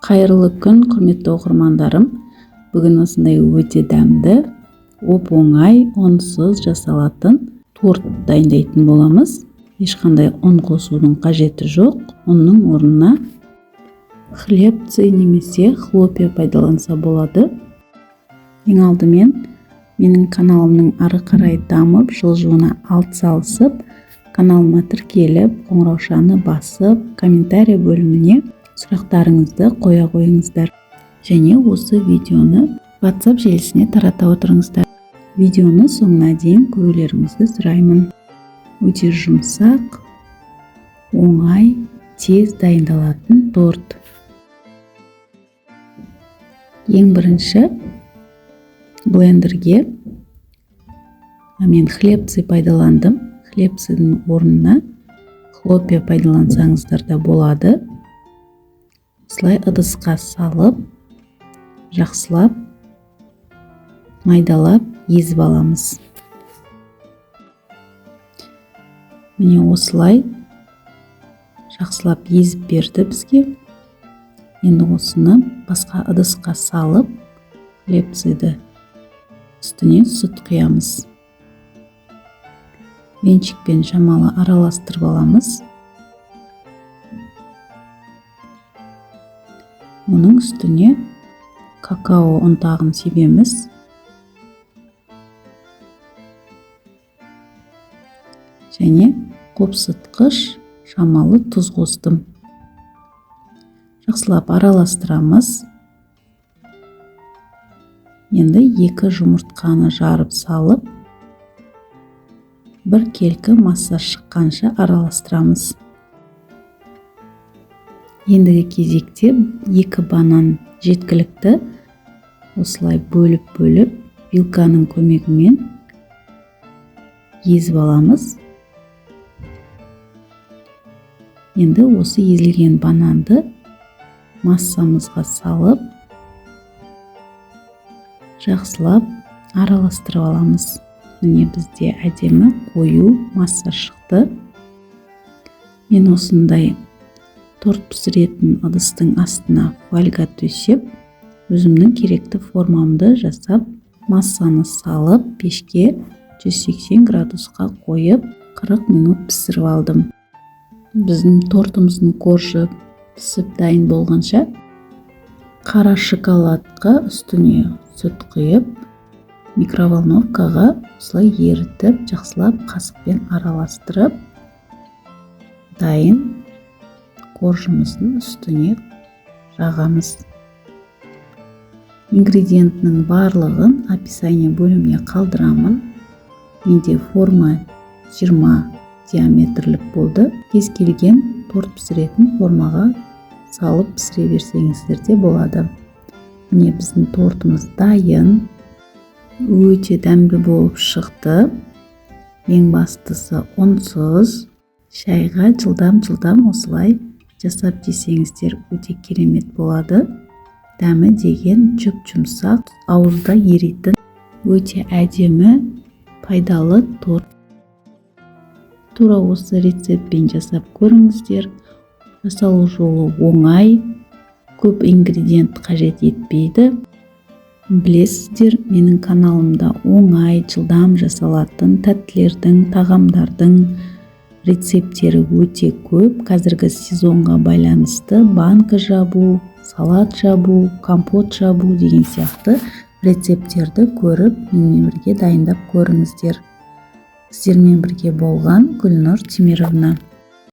Қайырлы күн, құрметті оқырмандарым. Бүгін осындай өте дәмді, оп-оңай, ұнсыз жасалатын торт дайындайтын боламыз. Ешқандай ұн қосудың қажеті жоқ. Ұнның орнына хлебцы немесе хлопья пайдаланса болады. Ең алдымен менің каналымның ары қарай дамып, жылжуына атсалысып, каналыма тіркеліп, қоңыраушаны басып, комментарий бөліміне сұрақтарыңызды қоя қойыңыздар. Және осы видеоны WhatsApp желісіне тарата отырыңыздар. Видеоны соңына дейін көрулеріңізді сұраймын. Өте жұмсақ, оңай, тез дайындалатын торт. Ең бірінші блендерге мен хлебцы пайдаландым. Хлебцінің орнына хлопья пайдалансаңыздар да болады. Осылай ыдысқа салып, жақсылап, майдалап, езіп аламыз. Міне осылай жақсылап езіп берді бізге. Енді осыны басқа ыдысқа салып, хлебцыды үстіне сүт құямыз. Венчикпен шамалы араластырып аламыз. Оның үстіне какао ұнтағын себеміз. Және қопсытқыш шамалы тұз қостым. Жақсылап араластырамыз. Енді 2 жұмыртқаны жарып салып, бір келкі масса шыққанша араластырамыз. Ендігі кезекте 2 банан жеткілікті. Осылай бөліп, вилканың көмегімен езіп аламыз. Енді осы езілген бананды массамызға салып, жақсылап араластырып аламыз. Міне бізде әдемі қою масса шықты. Мен осындай торт пісіретін ыдыстың астына фольга төсеп, өзімнің керекті формамды жасап, массаны салып, пешке 180 градусқа қойып, 40 минут пісіріп алдым. Біздің тортымыздың коржы пісіп дайын болғанша, қара шоколадқа үстіне сүт құйып, микроволновкаға осылай ерітіп, жақсылап қасықпен араластырып, дайын коржымыздың үстіне жағамыз. Ингредиентінің барлығын описание бөліміне қалдырамын. Менде форма 20 диаметрлік болды. Кез келген торт пісіретін формаға салып пісіре берсеңіздер де болады. Міне біздің тортымыз дайын. Өте дәмді болып шықты. Ең бастысы ұнсыз. Шайға жылдам осылай жасап жесеңіздер өте керемет болады. Дәмі деген жүп-жұмсақ, ауызда еритін, өте әдемі, пайдалы торт. Тура осы рецептпен жасап көріңіздер. Жасалу жолы оңай, көп ингредиент қажет етпейді. Білесіздер, менің каналымда оңай, жылдам жасалатын тәттілердің, тағамдардың рецептері өте көп. Қазіргі сезонға байланысты банка жабу, салат жабу, компот жабу деген сияқты рецептерді көріп, менімен бірге дайындап көріңіздер. Сіздермен бірге болған Гүлнұр Темировна.